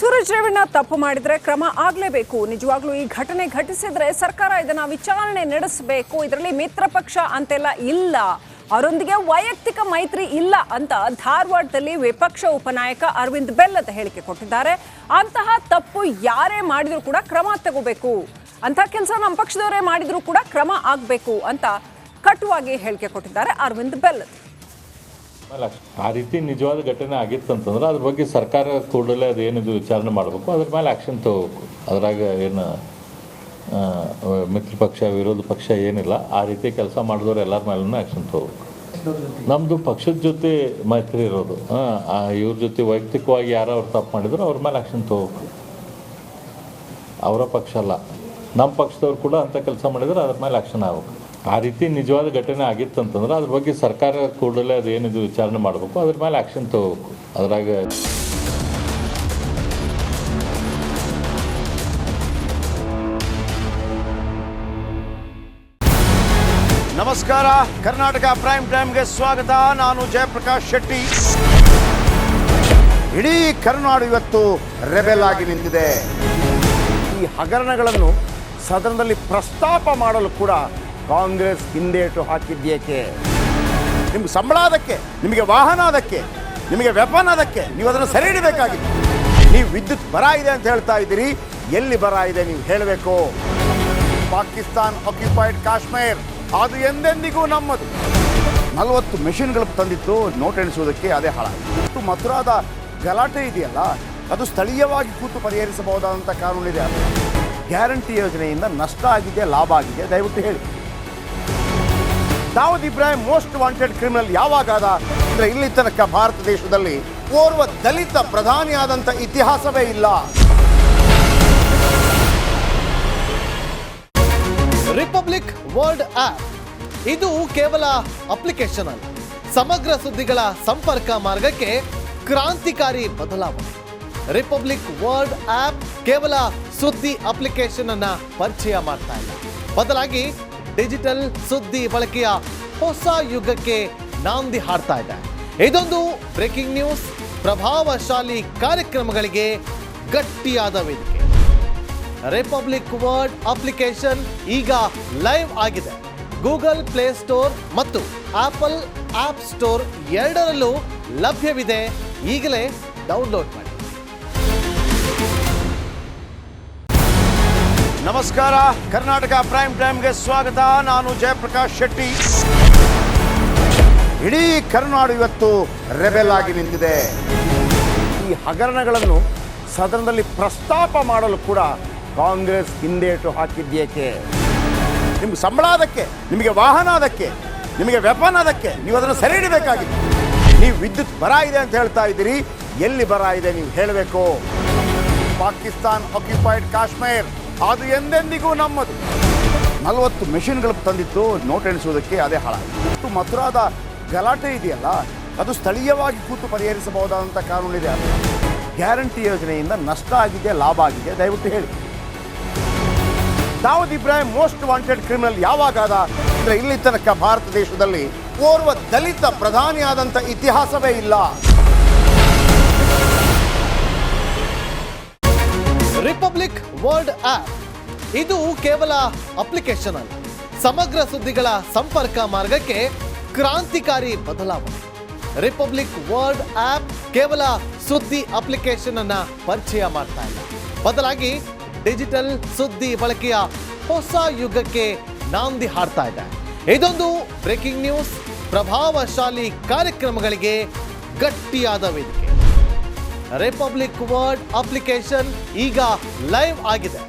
ಸೂರಜ್ ರೇವಣ್ಣ ತಪ್ಪು ಮಾಡಿದ್ರೆ ಕ್ರಮ ಆಗಲೇಬೇಕು. ನಿಜವಾಗ್ಲೂ ಈ ಘಟನೆ ಘಟಿಸಿದ್ರೆ ಸರ್ಕಾರ ಇದನ್ನ ವಿಚಾರಣೆ ನಡೆಸಬೇಕು. ಇದರಲ್ಲಿ ಮಿತ್ರ ಪಕ್ಷ ಅಂತೆಲ್ಲ ಇಲ್ಲ, ಅವರೊಂದಿಗೆ ವೈಯಕ್ತಿಕ ಮೈತ್ರಿ ಇಲ್ಲ ಅಂತ ಧಾರವಾಡದಲ್ಲಿ ವಿಪಕ್ಷ ಉಪನಾಯಕ ಅರವಿಂದ್ ಬೆಲ್ಲದ್ ಹೇಳಿಕೆ ಕೊಟ್ಟಿದ್ದಾರೆ. ಅಂತಹ ತಪ್ಪು ಯಾರೇ ಮಾಡಿದ್ರು ಕೂಡ ಕ್ರಮ ತಗೋಬೇಕು, ಅಂತ ಕೆಲಸ ನಮ್ಮ ಪಕ್ಷದವರೇ ಮಾಡಿದ್ರು ಕೂಡ ಕ್ರಮ ಆಗಬೇಕು ಅಂತ ಕಟುವಾಗಿ ಹೇಳಿಕೆ ಕೊಟ್ಟಿದ್ದಾರೆ ಅರವಿಂದ್ ಬೆಲ್ಲದ್. ಆ ರೀತಿ ನಿಜವಾದ ಘಟನೆ ಆಗಿತ್ತಂತಂದ್ರೆ ಅದ್ರ ಬಗ್ಗೆ ಸರ್ಕಾರ ಕೂಡಲೇ ಅದೇನಿದು ವಿಚಾರಣೆ ಮಾಡಬೇಕು, ಅದ್ರ ಮೇಲೆ ಆ್ಯಕ್ಷನ್ ತಗೋಬೇಕು. ಅದ್ರಾಗ ಏನು ಮಿತ್ರ ಪಕ್ಷ ವಿರೋಧ ಪಕ್ಷ ಏನಿಲ್ಲ, ಆ ರೀತಿ ಕೆಲಸ ಮಾಡಿದವ್ರು ಎಲ್ಲರ ಮೇಲೂ ಆ್ಯಕ್ಷನ್ ತಗೋಬೇಕು. ನಮ್ಮದು ಪಕ್ಷದ ಜೊತೆ ಮೈತ್ರಿ ಇರೋದು, ಇವ್ರ ಜೊತೆ ವೈಯಕ್ತಿಕವಾಗಿ ಯಾರು ಅವ್ರು ತಪ್ಪು ಮಾಡಿದ್ರು ಅವ್ರ ಮೇಲೆ ಆ್ಯಕ್ಷನ್ ತಗೋಬೇಕು. ಅವರ ಪಕ್ಷ ಅಲ್ಲ, ನಮ್ಮ ಪಕ್ಷದವ್ರು ಕೂಡ ಅಂಥ ಕೆಲಸ ಮಾಡಿದ್ರೆ ಅದ್ರ ಮೇಲೆ ಆ್ಯಕ್ಷನ್ ಆಗಬೇಕು. ಆ ರೀತಿ ನಿಜವಾದ ಘಟನೆ ಆಗಿತ್ತಂತಂದ್ರೆ ಅದ್ರ ಬಗ್ಗೆ ಸರ್ಕಾರ ಕೂಡಲೇ ಅದೇನಿದು ವಿಚಾರಣೆ ಮಾಡಬೇಕು, ಅದ್ರ ಮೇಲೆ ಆ್ಯಕ್ಷನ್ ತಗೋಬೇಕು. ಅದ್ರಾಗ ನಮಸ್ಕಾರ, ಕರ್ನಾಟಕ ಪ್ರೈಮ್ ಟೈಮ್ಗೆ ಸ್ವಾಗತ. ನಾನು ಜಯಪ್ರಕಾಶ್ ಶೆಟ್ಟಿ. ಇಡೀ ಕರ್ನಾಡು ಇವತ್ತು ರೆಬೆಲ್ ಆಗಿ ನಿಂತಿದೆ. ಈ ಹಗರಣಗಳನ್ನು ಸದನದಲ್ಲಿ ಪ್ರಸ್ತಾಪ ಮಾಡಲು ಕೂಡ ಕಾಂಗ್ರೆಸ್ ಹಿಂದೇಟು ಹಾಕಿದ್ದೇಕೆ? ನಿಮ್ಗೆ ಸಂಬಳ ಅದಕ್ಕೆ, ನಿಮಗೆ ವಾಹನ ಅದಕ್ಕೆ, ನಿಮಗೆ ವೆಪನ್ ಅದಕ್ಕೆ, ನೀವು ಅದನ್ನು ಸೆರೆ ಹಿಡಬೇಕಾಗಿತ್ತು. ನೀವು ವಿದ್ಯುತ್ ಬರ ಇದೆ ಅಂತ ಹೇಳ್ತಾ ಇದ್ದೀರಿ, ಎಲ್ಲಿ ಬರ ಇದೆ ನೀವು ಹೇಳಬೇಕು. ಪಾಕಿಸ್ತಾನ್ ಆಕ್ಯುಪೈಡ್ ಕಾಶ್ಮೀರ್ ಅದು ಎಂದೆಂದಿಗೂ ನಮ್ಮದು. 40 ಮೆಷಿನ್ಗಳು ತಂದಿತ್ತು ನೋಟ್ ಎಣಿಸುವುದಕ್ಕೆ, ಅದೇ ಹಾಳಾಯಿತು. ಮಥುರಾದ ಗಲಾಟೆ ಇದೆಯಲ್ಲ, ಅದು ಸ್ಥಳೀಯವಾಗಿ ಕೂತು ಪರಿಹರಿಸಬಹುದಾದಂಥ ಕಾನೂನಿದೆ. ಗ್ಯಾರಂಟಿ ಯೋಜನೆಯಿಂದ ನಷ್ಟ ಆಗಿದೆ, ಲಾಭ ಆಗಿದೆ, ದಯವಿಟ್ಟು ಹೇಳಿ. Dawood Ibrahim most wanted criminal ಯಾವಾಗಾದ ಅಂದರೆ ಇಲ್ಲಿ ತನಕ ಭಾರತ ದೇಶದಲ್ಲಿ ಓರ್ವ ದಲಿತ ಪ್ರಧಾನಿಯಾದಂಥ ಇತಿಹಾಸವೇ ಇಲ್ಲ. ರಿಪಬ್ಲಿಕ್ ವರ್ಲ್ಡ್ ಆಪ್ ಇದು ಕೇವಲ ಅಪ್ಲಿಕೇಶನ್ ಅಲ್ಲ, ಸಮಗ್ರ ಸುದ್ದಿಗಳ ಸಂಪರ್ಕ ಮಾರ್ಗಕ್ಕೆ ಕ್ರಾಂತಿಕಾರಿ ಬದಲಾವಣೆ. ರಿಪಬ್ಲಿಕ್ ವರ್ಲ್ಡ್ ಆಪ್ ಕೇವಲ ಸುದ್ದಿ ಅಪ್ಲಿಕೇಶನ್ ಅನ್ನ ಪರಿಚಯ ಮಾಡ್ತಾ ಇಲ್ಲ, ಬದಲಾಗಿ ಡಿಜಿಟಲ್ ಸುದ್ದಿ ಬಳಕೆಯ ಹೊಸ ಯುಗಕ್ಕೆ ನಾಂದಿ ಹಾಡ್ತಾ ಇದೆ. ಇದೊಂದು ಬ್ರೇಕಿಂಗ್ ನ್ಯೂಸ್, ಪ್ರಭಾವಶಾಲಿ ಕಾರ್ಯಕ್ರಮಗಳಿಗೆ ಗಟ್ಟಿಯಾದ ವೇದಿಕೆ. ರಿಪಬ್ಲಿಕ್ ವರ್ಲ್ಡ್ ಅಪ್ಲಿಕೇಶನ್ ಈಗ ಲೈವ್ ಆಗಿದೆ. ಗೂಗಲ್ ಪ್ಲೇ ಸ್ಟೋರ್ ಮತ್ತು ಆಪಲ್ ಆಪ್ ಸ್ಟೋರ್ ಎರಡರಲ್ಲೂ ಲಭ್ಯವಿದೆ. ಈಗಲೇ ಡೌನ್ಲೋಡ್ ಮಾಡಿ. ನಮಸ್ಕಾರ, ಕರ್ನಾಟಕ ಪ್ರೈಮ್ ಟೈಮ್ಗೆ ಸ್ವಾಗತ. ನಾನು ಜಯಪ್ರಕಾಶ್ ಶೆಟ್ಟಿ. ಇಡೀ ಕರ್ನಾಡು ಇವತ್ತು ರೆಬೆಲ್ ಆಗಿ ನಿಂತಿದೆ. ಈ ಹಗರಣಗಳನ್ನು ಸದನದಲ್ಲಿ ಪ್ರಸ್ತಾಪ ಮಾಡಲು ಕೂಡ ಕಾಂಗ್ರೆಸ್ ಹಿಂದೇಟು ಹಾಕಿದ್ದೇಕೆ? ನಿಮ್ಗೆ ಸಂಬಳ ಅದಕ್ಕೆ, ನಿಮಗೆ ವಾಹನ ಅದಕ್ಕೆ, ನಿಮಗೆ ವೆಪನ್ ಅದಕ್ಕೆ, ನೀವು ಅದನ್ನು ಸೆರೆ ಹಿಡಬೇಕಾಗಿತ್ತು. ನೀವು ವಿದ್ಯುತ್ ಬರ ಇದೆ ಅಂತ ಹೇಳ್ತಾ ಇದ್ದೀರಿ, ಎಲ್ಲಿ ಬರ ಇದೆ ನೀವು ಹೇಳಬೇಕು. ಪಾಕಿಸ್ತಾನ್ ಆಕ್ಯುಪೈಡ್ ಕಾಶ್ಮೀರ್ ಅದು ಎಂದೆಂದಿಗೂ ನಮ್ಮದು. 40 ಮೆಷಿನ್ಗಳು ತಂದಿತ್ತು ನೋಟ್ ಎಣಿಸುವುದಕ್ಕೆ, ಅದೇ ಹಾಳಾಯಿತು. ಮಥುರಾದ ಗಲಾಟೆ ಇದೆಯಲ್ಲ, ಅದು ಸ್ಥಳೀಯವಾಗಿ ಕೂತು ಪರಿಹರಿಸಬಹುದಾದಂಥ ಕಾನೂನಿದೆ. ಗ್ಯಾರಂಟಿ ಯೋಜನೆಯಿಂದ ನಷ್ಟ ಆಗಿದೆ, ಲಾಭ ಆಗಿದೆ, ದಯವಿಟ್ಟು ಹೇಳಿ. Dawood Ibrahim most wanted criminal ಯಾವಾಗಾದ ಅಂದರೆ ಇಲ್ಲಿ ತನಕ ಭಾರತ ದೇಶದಲ್ಲಿ ಓರ್ವ ದಲಿತ ಪ್ರಧಾನಿಯಾದಂಥ ಇತಿಹಾಸವೇ ಇಲ್ಲ. ರಿಪಬ್ಲಿಕ್ ವರ್ಲ್ಡ್ ಆಪ್ ಇದು ಕೇವಲ ಅಪ್ಲಿಕೇಶನ್ ಅಲ್ಲ, ಸಮಗ್ರ ಸುದ್ದಿಗಳ ಸಂಪರ್ಕ ಮಾರ್ಗಕ್ಕೆ ಕ್ರಾಂತಿಕಾರಿ ಬದಲಾವಣೆ. ರಿಪಬ್ಲಿಕ್ ವರ್ಲ್ಡ್ ಆಪ್ ಕೇವಲ ಸುದ್ದಿ ಅಪ್ಲಿಕೇಶನ್ ಅನ್ನ ಪರಿಚಯ ಮಾಡ್ತಾ ಇಲ್ಲ, ಬದಲಾಗಿ ಡಿಜಿಟಲ್ ಸುದ್ದಿ ಬಳಕೆಯ ಹೊಸ ಯುಗಕ್ಕೆ ನಾಂದಿ ಹಾಡ್ತಾ ಇದೆ. ಇದೊಂದು ಬ್ರೇಕಿಂಗ್ ನ್ಯೂಸ್, ಪ್ರಭಾವಶಾಲಿ ಕಾರ್ಯಕ್ರಮಗಳಿಗೆ ಗಟ್ಟಿಯಾದ ವೇದಿಕೆ. ರಿಪಬ್ಲಿಕ್ ವರ್ಲ್ಡ್ ಅಪ್ಲಿಕೇಶನ್ ಈಗ ಲೈವ್ ಆಗಿದೆ.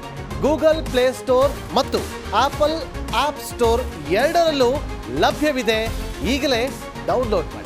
ಗೂಗಲ್ ಪ್ಲೇ ಸ್ಟೋರ್ ಮತ್ತು ಆಪಲ್ ಆಪ್ ಸ್ಟೋರ್ ಎರಡರಲ್ಲೂ ಲಭ್ಯವಿದೆ. ಈಗಲೇ ಡೌನ್ಲೋಡ್ ಮಾಡಿ.